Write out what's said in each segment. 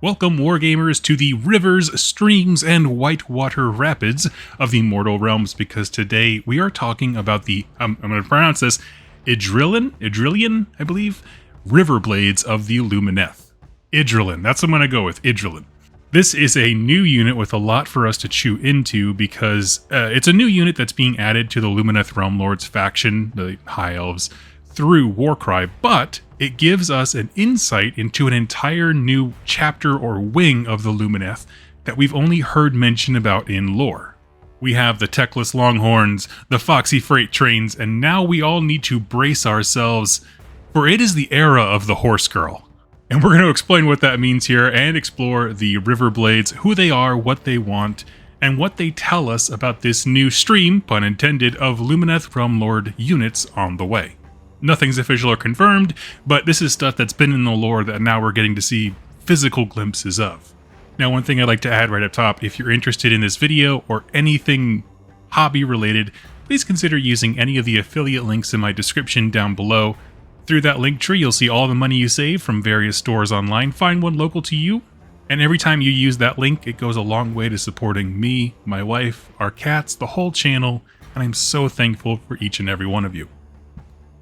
Welcome, Wargamers, to the rivers, streams, and whitewater rapids of the mortal realms, because today we are talking about the, I'm going to pronounce this, Ydrilan, I believe, Riverblades of the Lumineth. Ydrilan, that's what I'm going to go with, Ydrilan. This is a new unit with a lot for us to chew into because it's a new unit that's being added to the Lumineth Realm Lords faction, the High Elves, through Warcry, but it gives us an insight into an entire new chapter or wing of the Lumineth that we've only heard mention about in lore. We have the techless longhorns, the foxy freight trains, and now we all need to brace ourselves, for it is the era of the horse girl. And we're going to explain what that means here and explore the Riverblades, who they are, what they want, and what they tell us about this new stream, pun intended, of Lumineth Realm Lord units on the way. Nothing's official or confirmed, but this is stuff that's been in the lore that now we're getting to see physical glimpses of. Now, one thing I'd like to add right up top, if you're interested in this video or anything hobby related, please consider using any of the affiliate links in my description down below. Through that link tree, you'll see all the money you save from various stores online. Find one local to you, and every time you use that link, it goes a long way to supporting me, my wife, our cats, the whole channel, and I'm so thankful for each and every one of you.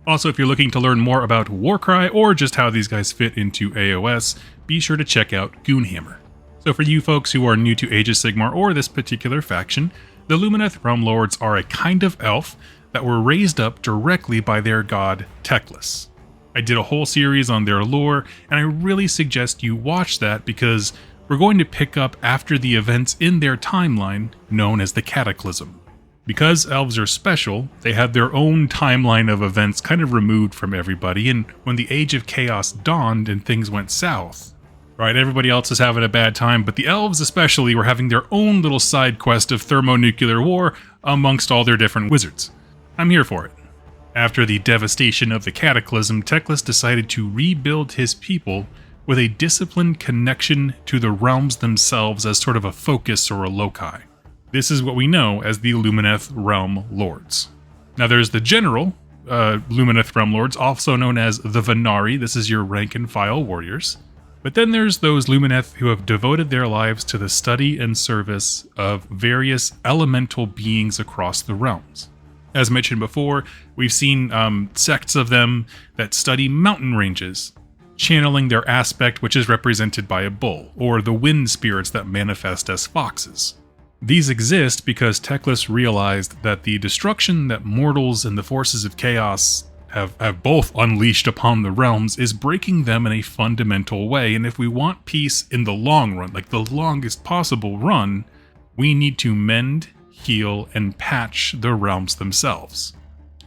Also, if you're looking to learn more about Warcry or just how these guys fit into AOS, be sure to check out Goonhammer. So for you folks who are new to Age of Sigmar or this particular faction, the Lumineth Realm Lords are a kind of elf that were raised up directly by their god Teclis. I did a whole series on their lore, and I really suggest you watch that because we're going to pick up after the events in their timeline known as the Cataclysm. Because elves are special, they had their own timeline of events kind of removed from everybody, and when the Age of Chaos dawned and things went south, right, everybody else is having a bad time, but the elves especially were having their own little side quest of thermonuclear war amongst all their different wizards. I'm here for it. After the devastation of the Cataclysm, Teclis decided to rebuild his people with a disciplined connection to the realms themselves as sort of a focus or a loci. This is what we know as the Lumineth Realm Lords. Now there's the general Lumineth Realm Lords, also known as the Venari. This is your rank and file warriors. But then there's those Lumineth who have devoted their lives to the study and service of various elemental beings across the realms. As mentioned before, we've seen sects of them that study mountain ranges, channeling their aspect, which is represented by a bull, or the wind spirits that manifest as foxes. These exist because Teclis realized that the destruction that mortals and the forces of chaos have both unleashed upon the realms is breaking them in a fundamental way, and if we want peace in the long run, like the longest possible run, we need to mend, heal, and patch the realms themselves.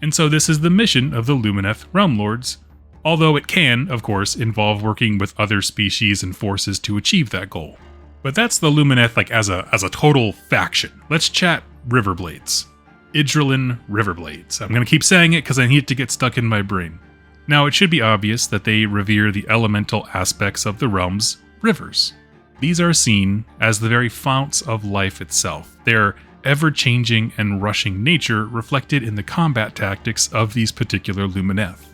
And so this is the mission of the Lumineth Realm Lords, although it can, of course, involve working with other species and forces to achieve that goal. But that's the Lumineth like as a total faction. Let's chat Riverblades. Ydrilan Riverblades. I'm going to keep saying it because I need it to get stuck in my brain. Now, it should be obvious that they revere the elemental aspects of the realm's rivers. These are seen as the very founts of life itself, their ever-changing and rushing nature reflected in the combat tactics of these particular Lumineth.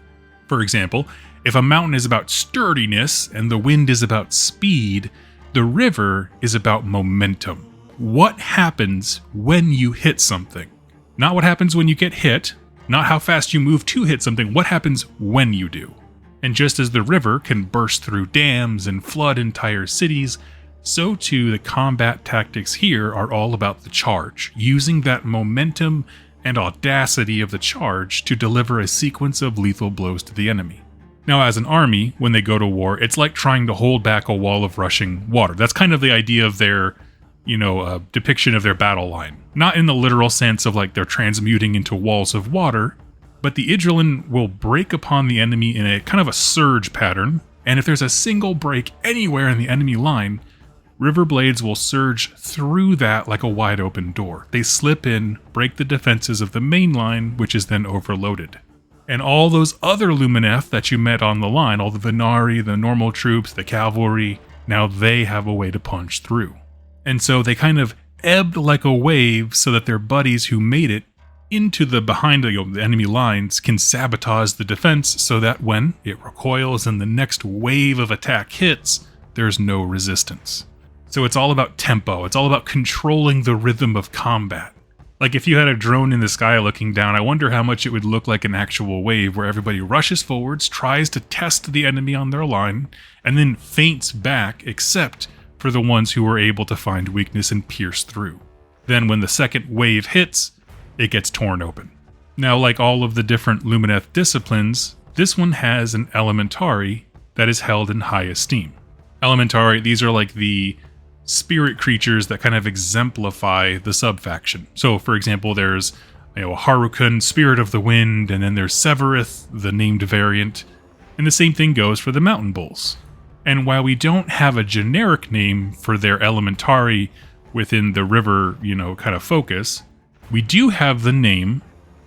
For example, if a mountain is about sturdiness and the wind is about speed, the river is about momentum. What happens when you hit something? Not what happens when you get hit, not how fast you move to hit something, what happens when you do? And just as the river can burst through dams and flood entire cities, so too the combat tactics here are all about the charge, using that momentum and audacity of the charge to deliver a sequence of lethal blows to the enemy. Now, as an army, when they go to war, it's like trying to hold back a wall of rushing water. That's kind of the idea of their, depiction of their battle line. Not in the literal sense of like they're transmuting into walls of water, but the Ydrilan will break upon the enemy in a kind of a surge pattern, and if there's a single break anywhere in the enemy line, Riverblades will surge through that like a wide open door. They slip in, break the defenses of the main line, which is then overloaded. And all those other Lumineth that you met on the line, all the Venari, the normal troops, the cavalry, now they have a way to punch through. And so they kind of ebbed like a wave so that their buddies who made it into the behind the enemy lines can sabotage the defense so that when it recoils and the next wave of attack hits, there's no resistance. So it's all about tempo. It's all about controlling the rhythm of combat. Like if you had a drone in the sky looking down, I wonder how much it would look like an actual wave where everybody rushes forwards, tries to test the enemy on their line, and then feints back except for the ones who are able to find weakness and pierce through. Then when the second wave hits, it gets torn open. Now, like all of the different Lumineth disciplines, this one has an Elementari that is held in high esteem. Elementari, these are like the spirit creatures that kind of exemplify the subfaction. So, for example, there's Harukun, Spirit of the Wind, and then there's Severith, the named variant, and the same thing goes for the Mountain Bulls. And while we don't have a generic name for their Elementari within the river, kind of focus, we do have the name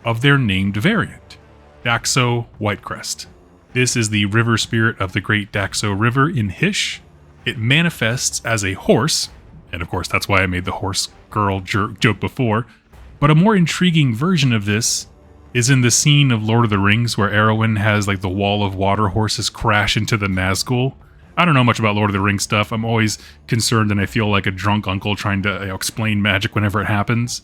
of their named variant, Daxo Whitecrest. This is the river spirit of the Great Daxo River in Hysh. It manifests as a horse, and of course that's why I made the horse girl joke before, but a more intriguing version of this is in the scene of Lord of the Rings where Arwen has like the wall of water horses crash into the Nazgul. I don't know much about Lord of the Rings stuff. I'm always concerned and I feel like a drunk uncle trying to explain magic whenever it happens.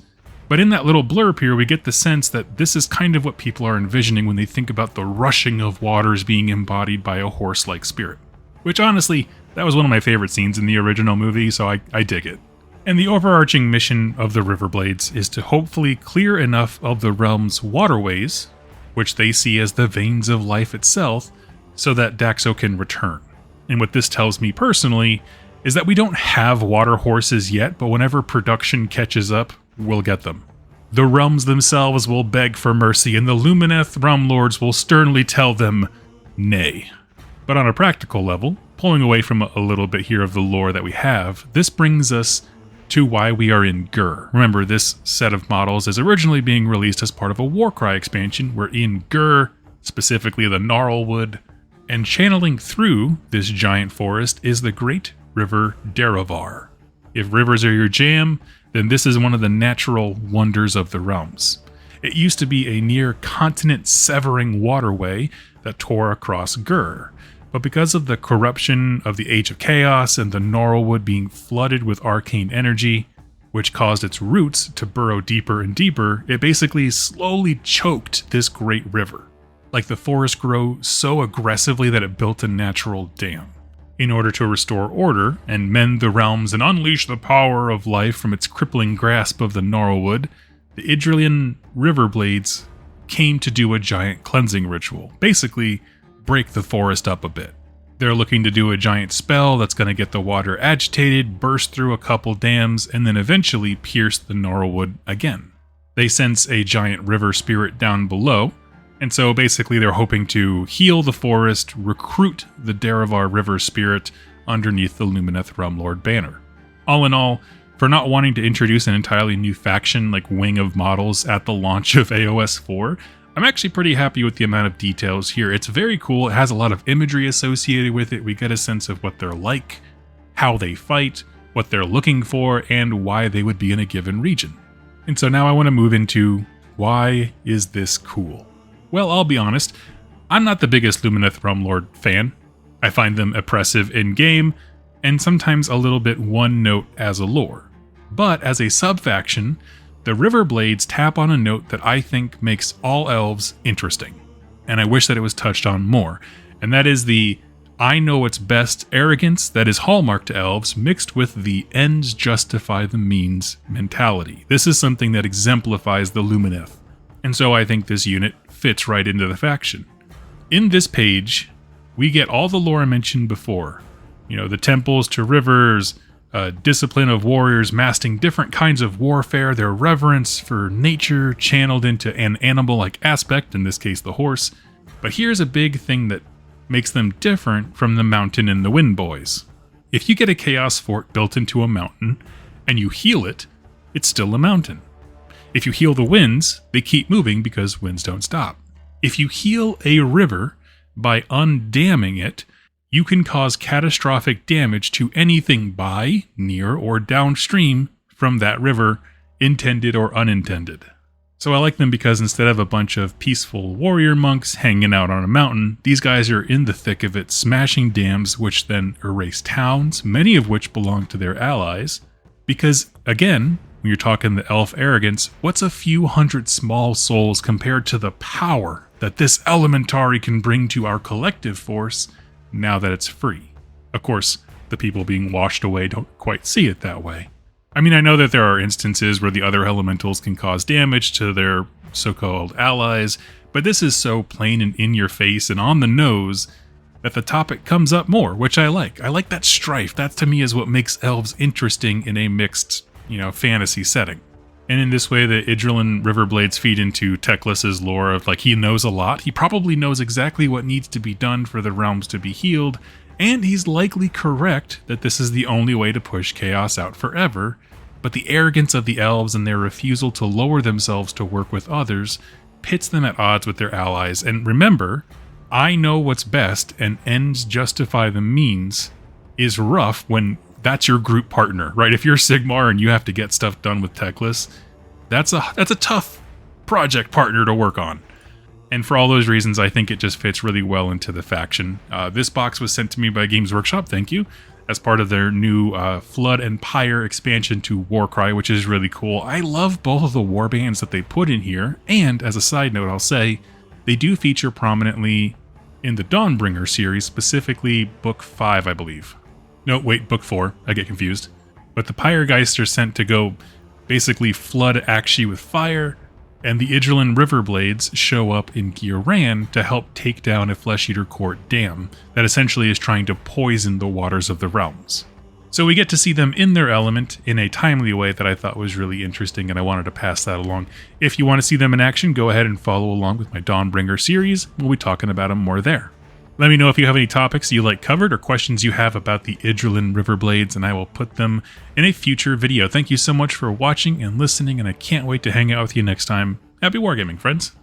But in that little blurb here, we get the sense that this is kind of what people are envisioning when they think about the rushing of waters being embodied by a horse-like spirit. Which honestly, that was one of my favorite scenes in the original movie, so I dig it. And the overarching mission of the Riverblades is to hopefully clear enough of the realm's waterways, which they see as the veins of life itself, so that Daxo can return. And what this tells me personally is that we don't have water horses yet, but whenever production catches up, we'll get them. The realms themselves will beg for mercy, and the Lumineth realm lords will sternly tell them, nay. But on a practical level, pulling away from a little bit here of the lore that we have, this brings us to why we are in Gur. Remember, this set of models is originally being released as part of a Warcry expansion. We're in Gur, specifically the Gnarlwood, and channeling through this giant forest is the great river Derovar. If rivers are your jam, then this is one of the natural wonders of the realms. It used to be a near continent-severing waterway that tore across Gur, but because of the corruption of the Age of Chaos and the Gnarlwood being flooded with arcane energy, which caused its roots to burrow deeper and deeper, it basically slowly choked this great river. Like the forest grew so aggressively that it built a natural dam. In order to restore order and mend the realms and unleash the power of life from its crippling grasp of the Gnarlwood, the Ydrilan Riverblades came to do a giant cleansing ritual. Basically, break the forest up a bit. They're looking to do a giant spell that's going to get the water agitated, burst through a couple dams, and then eventually pierce the Gnarlwood again. They sense a giant river spirit down below, and so basically they're hoping to heal the forest, recruit the Derovar river spirit underneath the Lumineth Realm Lord banner. All in all, for not wanting to introduce an entirely new faction like wing of models at the launch of AOS 4, I'm actually pretty happy with the amount of details here. It's very cool. It has a lot of imagery associated with it. We get a sense of what they're like, how they fight, what they're looking for, and why they would be in a given region. And so now I want to move into why is this cool? Well, I'll be honest, I'm not the biggest Lumineth Realm Lord fan. I find them oppressive in-game, and sometimes a little bit one-note as a lore. But as a sub-faction, the Riverblades tap on a note that I think makes all elves interesting, and I wish that it was touched on more, and that is the I know what's best arrogance that is hallmark to elves mixed with the ends justify the means mentality. This is something that exemplifies the Lumineth, and so I think this unit fits right into the faction. In this page, we get all the lore I mentioned before. The temples to rivers, discipline of warriors mastering different kinds of warfare, their reverence for nature channeled into an animal-like aspect, in this case the horse. But here's a big thing that makes them different from the Mountain and the Wind Boys. If you get a Chaos Fort built into a mountain, and you heal it, it's still a mountain. If you heal the winds, they keep moving because winds don't stop. If you heal a river by undamming it, you can cause catastrophic damage to anything by, near, or downstream from that river, intended or unintended. So I like them because instead of a bunch of peaceful warrior monks hanging out on a mountain, these guys are in the thick of it, smashing dams which then erase towns, many of which belong to their allies. Because, again, when you're talking the elf arrogance, what's a few hundred small souls compared to the power that this Elementari can bring to our collective force now that it's free? Of course, the people being washed away don't quite see it that way. I mean, I know that there are instances where the other elementals can cause damage to their so-called allies, but this is so plain and in your face and on the nose that the topic comes up more, which I like. I like that strife. That to me is what makes elves interesting in a mixed, fantasy setting. And in this way, the Ydrilan Riverblades feed into Teclis's lore of he knows a lot. He probably knows exactly what needs to be done for the realms to be healed, and he's likely correct that this is the only way to push chaos out forever. But the arrogance of the elves and their refusal to lower themselves to work with others pits them at odds with their allies. And remember, I know what's best and ends justify the means is rough when that's your group partner, right? If you're Sigmar and you have to get stuff done with Teclis, that's a tough project partner to work on. And for all those reasons, I think it just fits really well into the faction. This box was sent to me by Games Workshop, thank you, as part of their new Flood and Pyre expansion to Warcry, which is really cool. I love both of the warbands that they put in here, and as a side note, I'll say, they do feature prominently in the Dawnbringer series, specifically Book 5, I believe. No, wait, Book 4, I get confused. But the Pyregeist are sent to go basically flood Akshi with fire, and the Ydrilan Riverblades show up in Ghiran to help take down a Flesh Eater Court dam that essentially is trying to poison the waters of the realms. So we get to see them in their element in a timely way that I thought was really interesting, and I wanted to pass that along. If you want to see them in action, go ahead and follow along with my Dawnbringer series. We'll be talking about them more there. Let me know if you have any topics you like covered or questions you have about the Ydrilan Riverblades, and I will put them in a future video. Thank you so much for watching and listening, and I can't wait to hang out with you next time. Happy wargaming, friends!